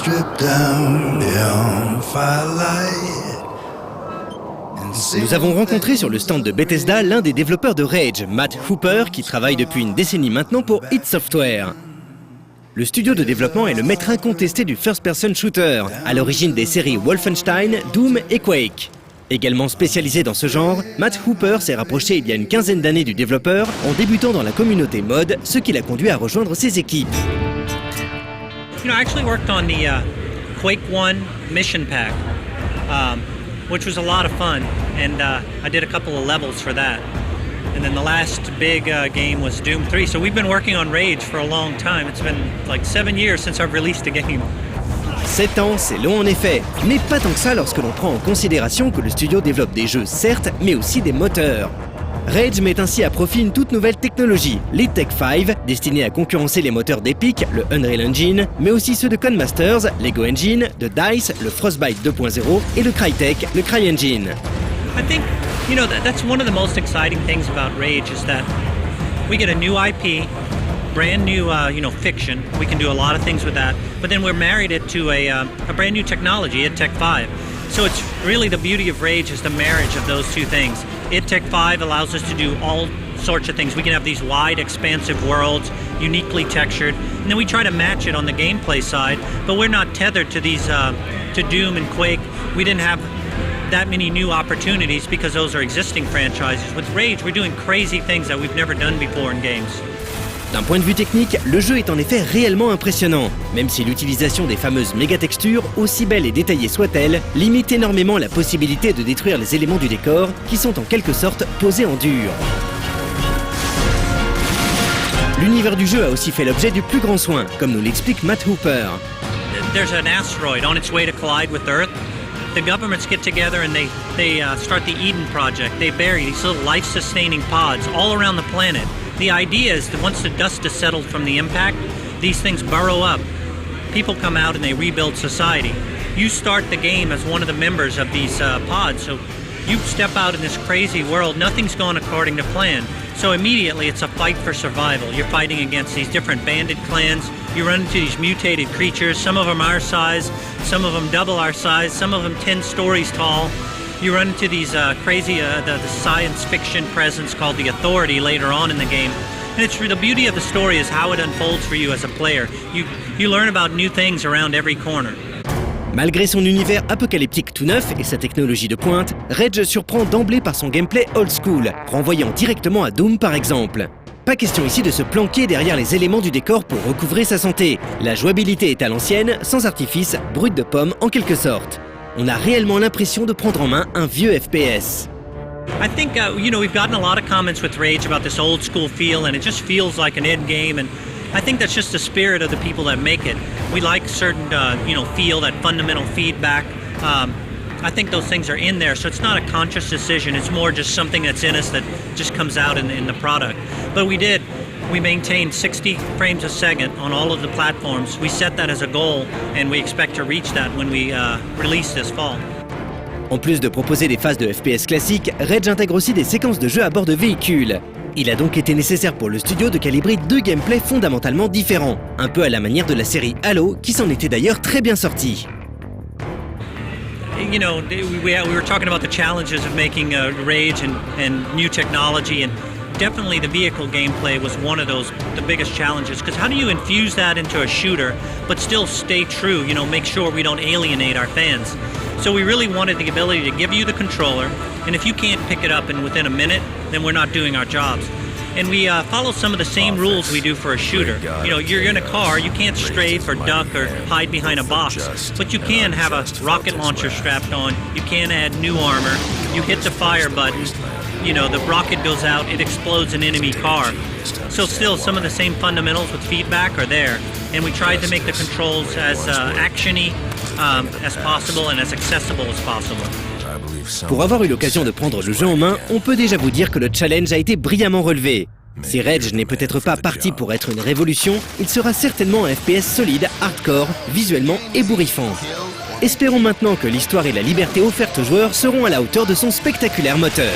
stripped down beyond firelight. Nous avons rencontré sur le stand de Bethesda l'un des développeurs de Rage, Matt Hooper, qui travaille depuis une décennie maintenant pour id Software. Le studio de développement est le maître incontesté du first-person shooter, à l'origine des séries Wolfenstein, Doom et Quake. Également spécialisé dans ce genre, Matt Hooper s'est rapproché il y a une quinzaine d'années du développeur en débutant dans la communauté mod, ce qui l'a conduit à rejoindre ses équipes. I actually worked on the Quake 1 mission pack, which was a lot of fun, and I did a couple of levels for that. And then the last big game was Doom 3, so we've been working on Rage for a long time. It's been like 7 years since I've released a game. 7 ans, c'est long en effet, mais pas tant que ça lorsque l'on prend en considération que le studio développe des jeux certes, mais aussi des moteurs. Rage met ainsi à profit une toute nouvelle technologie, les Tech 5, destinés à concurrencer les moteurs d'Epic, le Unreal Engine, mais aussi ceux de Codemasters, Lego Engine, de DICE, le Frostbite 2.0 et le Crytek, le CryEngine. I think, that's one of the most exciting things about Rage is that we get a new IP, brand new, fiction. We can do a lot of things with that, but then we're married it to a brand new technology, id Tech 5. So it's really the beauty of Rage is the marriage of those two things. id Tech 5 allows us to do all sorts of things. We can have these wide, expansive worlds, uniquely textured, and then we try to match it on the gameplay side, but we're not tethered to these, to Doom and Quake. We didn't have that many new opportunities because those are existing franchises. With Rage, we're doing crazy things that we've never done before in games. D'un point de vue technique, le jeu est en effet réellement impressionnant, même si l'utilisation des fameuses mégatextures, aussi belles et détaillées soient-elles, limite énormément la possibilité de détruire les éléments du décor qui sont en quelque sorte posés en dur. L'univers du jeu a aussi fait l'objet du plus grand soin, comme nous l'explique Matt Hooper. There's an asteroid on its way to collide with Earth. The governments get together and they start the Eden Project. They bury these little life-sustaining pods all around the planet. The idea is that once the dust has settled from the impact, these things burrow up. People come out and they rebuild society. You start the game as one of the members of these pods, so you step out in this crazy world, nothing's gone according to plan. So immediately it's a fight for survival. You're fighting against these different bandit clans. You run into these mutated creatures, some of them our size, some of them double our size, some of them 10 stories tall. You run into these crazy, the science fiction presence called the Authority later on in the game. And it's the beauty of the story is how it unfolds for you as a player. You learn about new things around every corner. Malgré son univers apocalyptique tout neuf et sa technologie de pointe, Rage surprend d'emblée par son gameplay old school, renvoyant directement à Doom par exemple. Pas question ici de se planquer derrière les éléments du décor pour recouvrer sa santé. La jouabilité est à l'ancienne, sans artifice, brute de pomme en quelque sorte. On a réellement l'impression de prendre en main un vieux FPS. I think, we've gotten a lot of comments with Rage about this old school feel and it just feels like an end game, and I think that's just the spirit of the people that make it. We like certain, feel, that fundamental feedback. I think those things are in there, so it's not a conscious decision. It's more just something that's in us that just comes out in the product. But we maintained 60 frames a second on all of the platforms. We set that as a goal, and we expect to reach that when we release this fall. En plus de proposer des phases de FPS classiques, Rage intègre aussi des séquences de jeu à bord de véhicules. Il a donc été nécessaire pour le studio de calibrer deux gameplays fondamentalement différents, un peu à la manière de la série Halo, qui s'en était d'ailleurs très bien sortie. We were talking about the challenges of making Rage and new technology, and definitely the vehicle gameplay was one of the biggest challenges, because how do you infuse that into a shooter but still stay true, make sure we don't alienate our fans? So we really wanted the ability to give you the controller, and if you can't pick it up within a minute, then we're not doing our jobs. And we follow some of the same rules we do for a shooter. You're in a car, you can't strafe or duck or hide behind a box, but you can have a rocket launcher strapped on, you can add new armor, you hit the fire button, the rocket goes out, it explodes an enemy car. So still, some of the same fundamentals with feedback are there, and we tried to make the controls as action-y as possible and as accessible as possible. Pour avoir eu l'occasion de prendre le jeu en main, on peut déjà vous dire que le challenge a été brillamment relevé. Si Rage n'est peut-être pas parti pour être une révolution, il sera certainement un FPS solide, hardcore, visuellement ébouriffant. Espérons maintenant que l'histoire et la liberté offertes aux joueurs seront à la hauteur de son spectaculaire moteur.